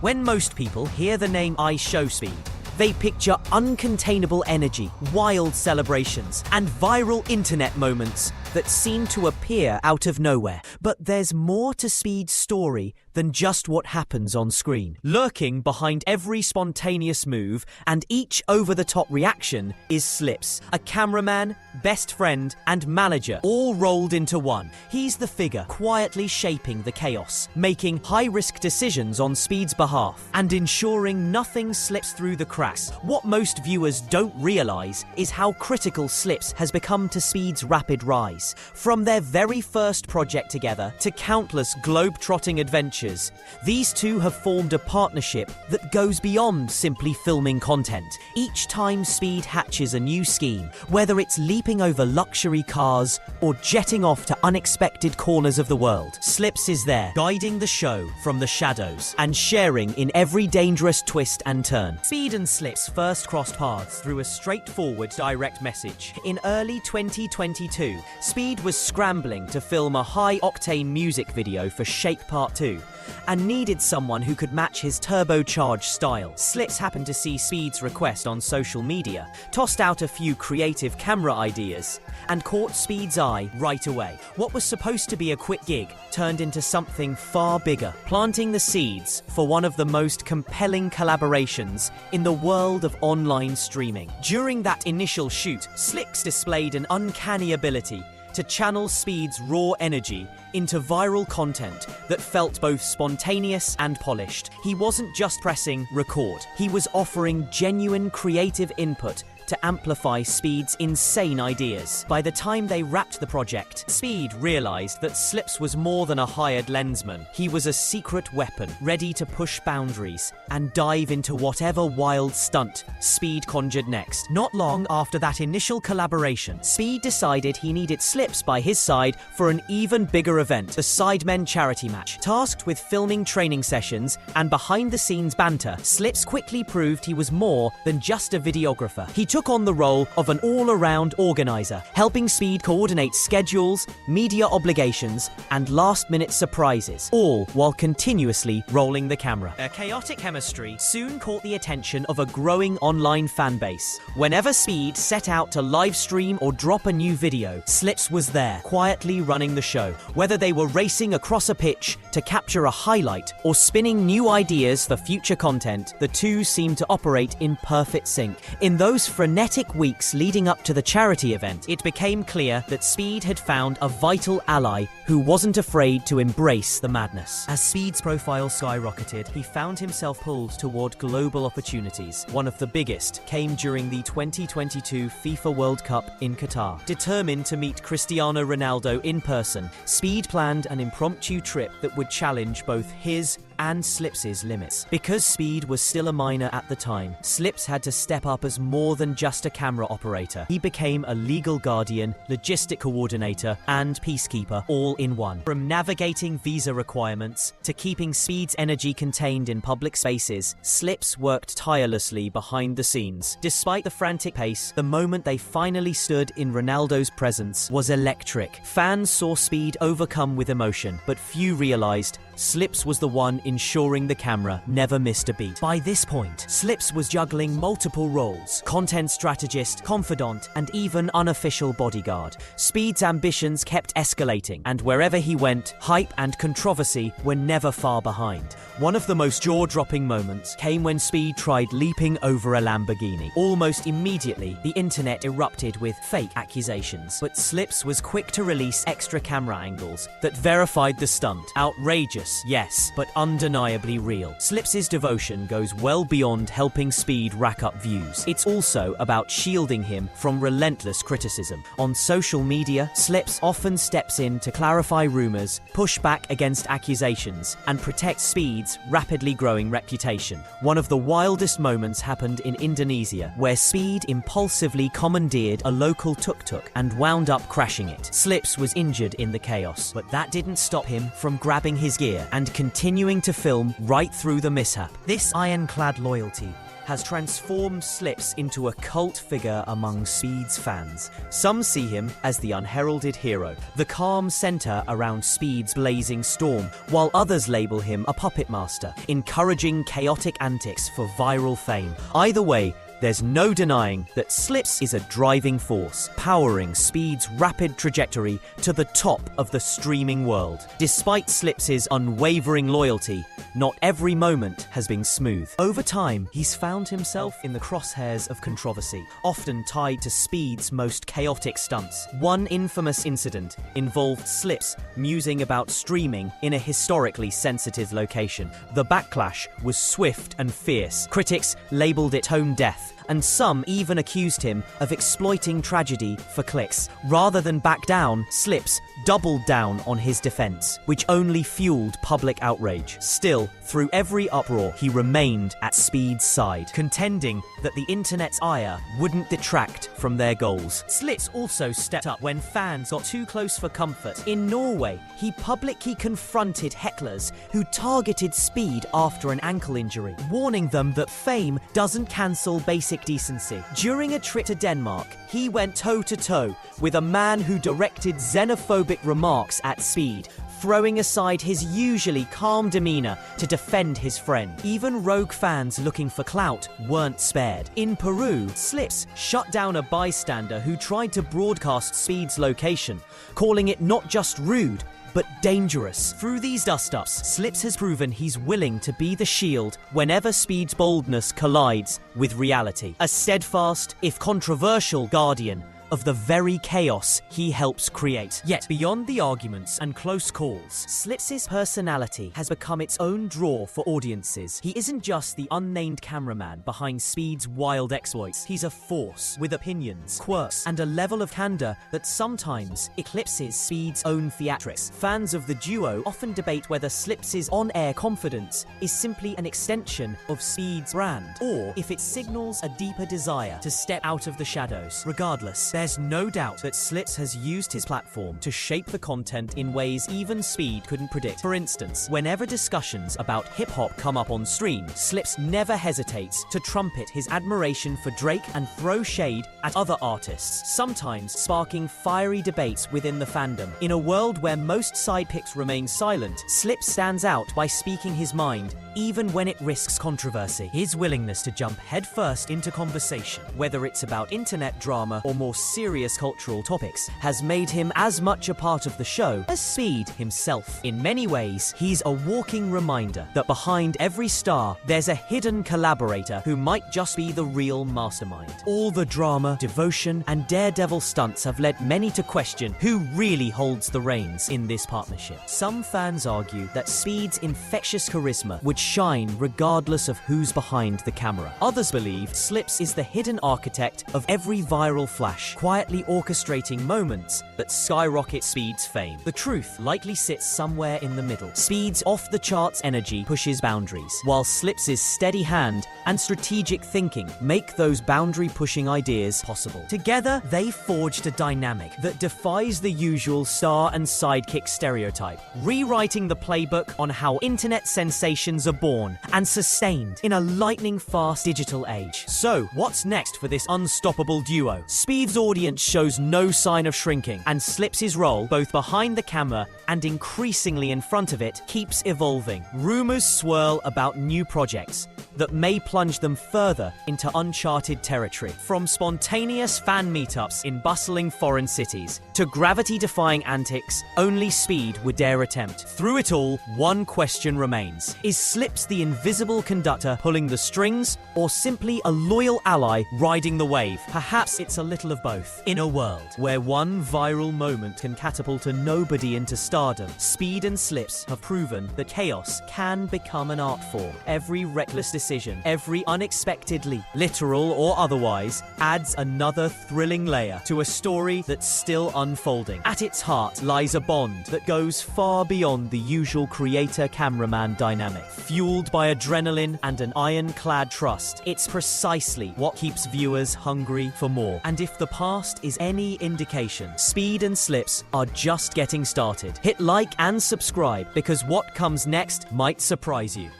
When most people hear the name iShowSpeed, they picture uncontainable energy, wild celebrations, and viral internet moments that seem to appear out of nowhere. But there's more to Speed's story than just what happens on screen. Lurking behind every spontaneous move and each over-the-top reaction is Slips, a cameraman, best friend, and manager, all rolled into one. He's the figure quietly shaping the chaos, making high-risk decisions on Speed's behalf, and ensuring nothing slips through the cracks. What most viewers don't realize is how critical Slips has become to Speed's rapid rise. From their very first project together to countless globe-trotting adventures, these two have formed a partnership that goes beyond simply filming content. Each time Speed hatches a new scheme, whether it's leaping over luxury cars or jetting off to unexpected corners of the world, Slips is there, guiding the show from the shadows and sharing in every dangerous twist and turn. Speed and Slips first crossed paths through a straightforward direct message. In early 2022, Speed was scrambling to film a high-octane music video for Shake Part 2 and needed someone who could match his turbocharged style. Slips happened to see Speed's request on social media, tossed out a few creative camera ideas, and caught Speed's eye right away. What was supposed to be a quick gig turned into something far bigger, planting the seeds for one of the most compelling collaborations in the world of online streaming. During that initial shoot, Slips displayed an uncanny ability to channel Speed's raw energy into viral content that felt both spontaneous and polished. He wasn't just pressing record, he was offering genuine creative input to amplify Speed's insane ideas. By the time they wrapped the project, Speed realized that Slips was more than a hired lensman. He was a secret weapon, ready to push boundaries and dive into whatever wild stunt Speed conjured next. Not long after that initial collaboration, Speed decided he needed Slips by his side for an even bigger event, the Sidemen charity match. Tasked with filming training sessions and behind-the-scenes banter, Slips quickly proved he was more than just a videographer. He took on the role of an all-around organizer, helping Speed coordinate schedules, media obligations, and last-minute surprises, all while continuously rolling the camera. Their chaotic chemistry soon caught the attention of a growing online fanbase. Whenever Speed set out to live stream or drop a new video, Slips was there, quietly running the show. Whether they were racing across a pitch to capture a highlight or spinning new ideas for future content, the two seemed to operate in perfect sync. In those frenetic weeks leading up to the charity event, it became clear that Speed had found a vital ally who wasn't afraid to embrace the madness. As Speed's profile skyrocketed, he found himself pulled toward global opportunities. One of the biggest came during the 2022 FIFA World Cup in Qatar. Determined to meet Cristiano Ronaldo in person, Speed planned an impromptu trip that would challenge both his and Slips's limits. Because Speed was still a minor at the time, Slips had to step up as more than just a camera operator. He became a legal guardian, logistic coordinator, and peacekeeper all in one. From navigating visa requirements to keeping Speed's energy contained in public spaces, Slips worked tirelessly behind the scenes. Despite the frantic pace, the moment they finally stood in Ronaldo's presence was electric. Fans saw Speed overcome with emotion, but few realized Slips was the one ensuring the camera never missed a beat. By this point, Slips was juggling multiple roles: content strategist, confidant, and even unofficial bodyguard. Speed's ambitions kept escalating, and wherever he went, hype and controversy were never far behind. One of the most jaw-dropping moments came when Speed tried leaping over a Lamborghini. Almost immediately, the internet erupted with fake accusations, but Slips was quick to release extra camera angles that verified the stunt. Outrageous, yes, but undeniably real. Slips's devotion goes well beyond helping Speed rack up views. It's also about shielding him from relentless criticism. On social media, Slips often steps in to clarify rumors, push back against accusations, and protect Speed's rapidly growing reputation. One of the wildest moments happened in Indonesia, where Speed impulsively commandeered a local tuk-tuk and wound up crashing it. Slips was injured in the chaos, but that didn't stop him from grabbing his gear and continuing to film right through the mishap. This ironclad loyalty has transformed Slips into a cult figure among Speed's fans. Some see him as the unheralded hero, the calm center around Speed's blazing storm, while others label him a puppet master, encouraging chaotic antics for viral fame. Either way, there's no denying that Slips is a driving force, powering Speed's rapid trajectory to the top of the streaming world. Despite Slips's unwavering loyalty, not every moment has been smooth. Over time, he's found himself in the crosshairs of controversy, often tied to Speed's most chaotic stunts. One infamous incident involved Slips musing about streaming in a historically sensitive location. The backlash was swift and fierce. Critics labeled it tone deaf, and some even accused him of exploiting tragedy for clicks. Rather than back down, Slips doubled down on his defense, which only fueled public outrage. Still, through every uproar, he remained at Speed's side, contending that the internet's ire wouldn't detract from their goals. Slips also stepped up when fans got too close for comfort. In Norway, he publicly confronted hecklers who targeted Speed after an ankle injury, warning them that fame doesn't cancel basic decency. During a trip to Denmark, he went toe-to-toe with a man who directed xenophobic remarks at Speed, throwing aside his usually calm demeanor to defend his friend. Even rogue fans looking for clout weren't spared. In Peru, Slips shut down a bystander who tried to broadcast Speed's location, calling it not just rude, but dangerous. Through these dust-ups, Slips has proven he's willing to be the shield whenever Speed's boldness collides with reality. A steadfast, if controversial, guardian of the very chaos he helps create. Yet, beyond the arguments and close calls, Slips's personality has become its own draw for audiences. He isn't just the unnamed cameraman behind Speed's wild exploits. He's a force with opinions, quirks, and a level of candor that sometimes eclipses Speed's own theatrics. Fans of the duo often debate whether Slips's on-air confidence is simply an extension of Speed's brand, or if it signals a deeper desire to step out of the shadows. Regardless, there's no doubt that Slips has used his platform to shape the content in ways even Speed couldn't predict. For instance, whenever discussions about hip-hop come up on stream, Slips never hesitates to trumpet his admiration for Drake and throw shade at other artists, sometimes sparking fiery debates within the fandom. In a world where most sidepicks remain silent, Slips stands out by speaking his mind, even when it risks controversy. His willingness to jump headfirst into conversation, whether it's about internet drama or more serious cultural topics, has made him as much a part of the show as Speed himself. In many ways, he's a walking reminder that behind every star, there's a hidden collaborator who might just be the real mastermind. All the drama, devotion, and daredevil stunts have led many to question who really holds the reins in this partnership. Some fans argue that Speed's infectious charisma would shine regardless of who's behind the camera. Others believe Slips is the hidden architect of every viral flash, quietly orchestrating moments that skyrocket Speed's fame. The truth likely sits somewhere in the middle. Speed's off-the-charts energy pushes boundaries, while Slips's steady hand and strategic thinking make those boundary-pushing ideas possible. Together, they forged a dynamic that defies the usual star and sidekick stereotype, rewriting the playbook on how internet sensations are born and sustained in a lightning-fast digital age. So, what's next for this unstoppable duo? Speed's audience shows no sign of shrinking, and Slips's role, both behind the camera and increasingly in front of it, keeps evolving. Rumors swirl about new projects that may plunge them further into uncharted territory. From spontaneous fan meetups in bustling foreign cities to gravity-defying antics only Speed would dare attempt. Through it all, one question remains. Is Slips the invisible conductor pulling the strings, or simply a loyal ally riding the wave? Perhaps it's a little of both. In a world where one viral moment can catapult a nobody into stardom, Speed and Slips have proven that chaos can become an art form. Every reckless decision, every unexpected leap, literal or otherwise, adds another thrilling layer to a story that's still unfolding. At its heart lies a bond that goes far beyond the usual creator-cameraman dynamic. Fueled by adrenaline and an ironclad trust, it's precisely what keeps viewers hungry for more. And if the past is any indication, Speed and Slips are just getting started. Hit like and subscribe, because what comes next might surprise you.